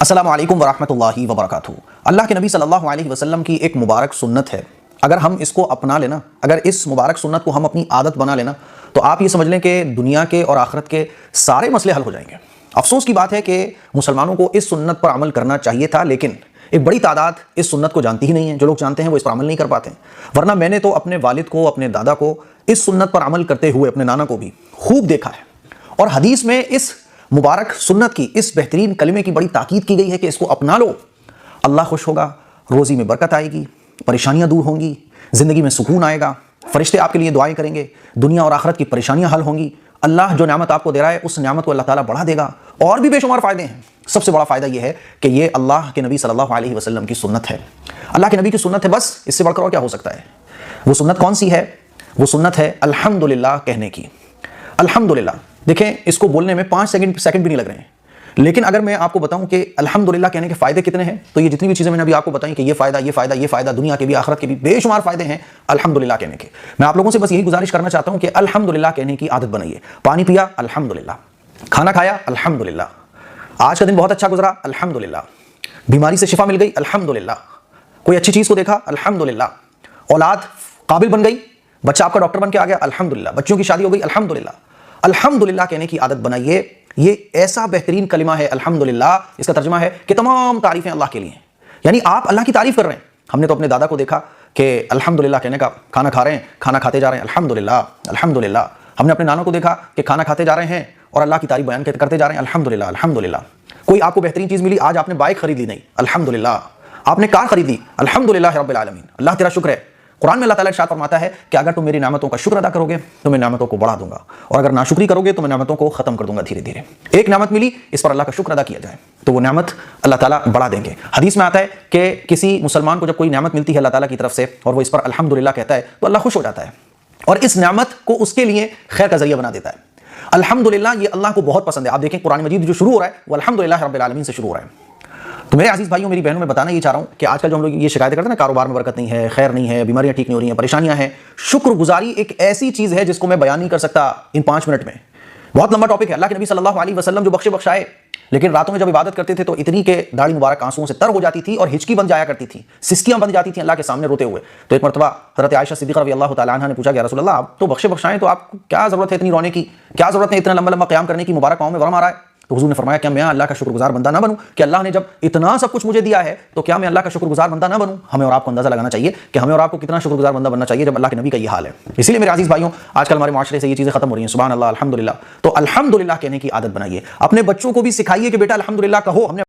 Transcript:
अस्सलामु अलैकुम वरहमतुल्लाहि वबरकातुहू। अल्लाह के नबी सल्लल्लाहु अलैहि वसल्लम की एक मुबारक सुन्नत है, अगर हम इसको अपना लेना, अगर इस मुबारक सुन्नत को हम अपनी आदत बना लेना, तो आप ये समझ लें कि दुनिया के और आखिरत के सारे मसले हल हो जाएंगे। अफसोस की बात है कि मुसलमानों को इस सुन्नत पर अमल करना चाहिए था, लेकिन एक बड़ी तादाद इस सुन्नत को जानती ही नहीं है। जो लोग जानते हैं वो इस पर अमल नहीं कर पाते। वरना मैंने तो अपने वालिद को, अपने दादा को इस सुन्नत पर अमल करते हुए, अपने नाना को भी खूब देखा है। और हदीस में इस मुबारक सुन्नत की, इस बेहतरीन कलिमे की बड़ी ताकीद की गई है कि इसको अपना लो, अल्लाह खुश होगा, रोज़ी में बरकत आएगी, परेशानियां दूर होंगी, ज़िंदगी में सुकून आएगा, फरिश्ते आपके लिए दुआएं करेंगे, दुनिया और आखिरत की परेशानियां हल होंगी, अल्लाह जो नेमत आपको दे रहा है उस नेमत को अल्लाह ताला बढ़ा देगा। और भी बेशुमार फ़ायदे हैं। सबसे बड़ा फ़ायदा यह है कि ये अल्लाह के नबी सल्लल्लाहु अलैहि वसल्लम की सुन्नत है। अल्लाह के नबी की सुन्नत है, बस इससे बढ़कर और क्या हो सकता है। वो सुन्नत कौन सी है? वो सुन्नत है अल्हम्दुलिल्लाह कहने की। अल्हम्दुलिल्लाह, देखें, इसको बोलने में 5 सेकंड भी नहीं लग रहे हैं, लेकिन अगर मैं आपको बताऊं कि अल्हम्दुलिल्लाह कहने के फ़ायदे कितने हैं, तो ये जितनी भी चीज़ें मैंने अभी आपको बताई कि ये फ़ायदा दुनिया के भी, आखिरत के भी बेशुमार फ़ायदे हैं अल्हम्दुलिल्लाह कहने के। मैं आप लोगों से बस यही गुजारिश करना चाहता हूं कि अल्हम्दुलिल्लाह कहने की आदत बनाइए। पानी पिया, अल्हम्दुलिल्लाह। खाना खाया, अल्हम्दुलिल्लाह। आज का दिन बहुत अच्छा गुजरा, अल्हम्दुलिल्लाह। बीमारी से शिफा मिल गई, अल्हम्दुलिल्लाह। कोई अच्छी चीज़ को देखा, अल्हम्दुलिल्लाह। औलाद काबिल बन गई, बच्चा आपका डॉक्टर बन के आ गया, अल्हम्दुलिल्लाह। बच्चों की शादी हो गई, अल्हम्दुलिल्लाह। अल्हम्दुलिल्लाह कहने की आदत बनाइए। ये ऐसा बेहतरीन कलिमा है अल्हम्दुलिल्लाह, इसका तर्जुमा है कि तमाम तारीफें अल्लाह के लिए, यानी आप अल्लाह की तारीफ कर रहे हैं। हमने तो अपने दादा को देखा कि अल्हम्दुलिल्लाह कहने का, खाना खा रहे हैं, खाना खाते जा रहे हैं, अल्हम्दुलिल्लाह अल्हम्दुलिल्लाह। हमने अपने नाना को देखा कि खाना खाते जा रहे हैं और अल्लाह की तारीफ बयान करते जा रहे हैं, अल्हम्दुलिल्लाह अल्हम्दुलिल्लाह। कोई आपको बेहतरीन चीज़ मिली, आज आपने बाइक खरीद ली, नहीं, अल्हम्दुलिल्लाह। आपने कार खरीद ली, अल्हम्दुलिल्लाह रब्बिल आलमीन, अल्लाह तेरा शुक्र है। कुरान में अल्लाह ताला इरशाद फरमाता है कि अगर तुम मेरी नेमतों का शुक्र अदा करोगे तो मैं नेमतों को बढ़ा दूंगा, और अगर नाशुक्री करोगे तो मैं नेमतों को खत्म कर दूंगा धीरे धीरे। एक नेमत मिली, इस पर अल्लाह का शुक्र अदा किया जाए तो वो नेमत अल्लाह ताला बढ़ा देंगे। हदीस में आता है कि किसी मुसलमान को जब कोई नेमत मिलती है अल्लाह ताला की तरफ से और वो इस पर अल्हम्दुलिल्लाह कहता है तो अल्लाह खुश हो जाता है और इस नेमत को उसके लिए खैर का जरिया बना देता है। अल्हम्दुलिल्लाह ये अल्लाह को बहुत पसंद है। आप देखें कुरान मजीद जो शुरू हो रहा है वो अल्हम्दुलिल्लाह रब्बिल आलमीन से शुरू हो रहा है। तो मेरे अजीज़ भाइयों, मेरी बहनों, मैं बताना ये चाह रहा हूँ कि आजकल जो हम लोग ये शिकायतें करते हैं ना, कारोबार में बरकत नहीं है, खैर नहीं है, बीमारियां ठीक नहीं हो रही हैं, परेशानियां हैं, शुक्रगुजारी एक ऐसी चीज़ है जिसको मैं बयान नहीं कर सकता इन 5 मिनट में। बहुत लंबा टॉपिक है। अल्लाह के नबी सल्लल्लाहु अलैहि वसल्लम जो बख्शाए, लेकिन रातों में जब इबादत करते थे तो इतनी के दाढ़ी मुबारक आंसुओं से तर हो जाती थी और हिचकी बन जाया करती थी, सिसकियां बन जाती थी अल्लाह के सामने रोते हुए। तो एक मरतबा हज़रत आयशा सिद्दीक़ा रज़ी अल्लाह तआला अन्हा ने पूछा कि या रसूल अल्लाह, आप तो बख्शाएं, तो आपको क्या ज़रूरत है इतनी रोने की, क्या ज़रूरत है इतना लंबा लंबा क़याम करने की, मुबारक पाँव में वरम आ रहा है। तो हुजूर ने फरमाया, क्या मैं अल्लाह का शुक्रगुजार बंदा ना बनूं? कि अल्लाह ने जब इतना सब कुछ मुझे दिया है तो क्या मैं अल्लाह का शुक्रगुजार बंदा ना बनूं? हमें और आपको अंदाजा लगाना चाहिए कि हमें और आपको कितना शुक्रगुजार बंदा बनना चाहिए जब अल्लाह के नबी का ये हाल है। इसीलिए मेरे अजीज भाइयों, आजकल हमारे माशरे से ये चीज़ें खत्म हो रही हैं। सुभान अल्लाह, अल्हम्दुलिल्लाह। तो अल्हम्दुलिल्लाह कहने की आदत बनाइए। अपने बच्चों को भी सिखाइए कि बेटा अल्हम्दुलिल्लाह कहो। हमने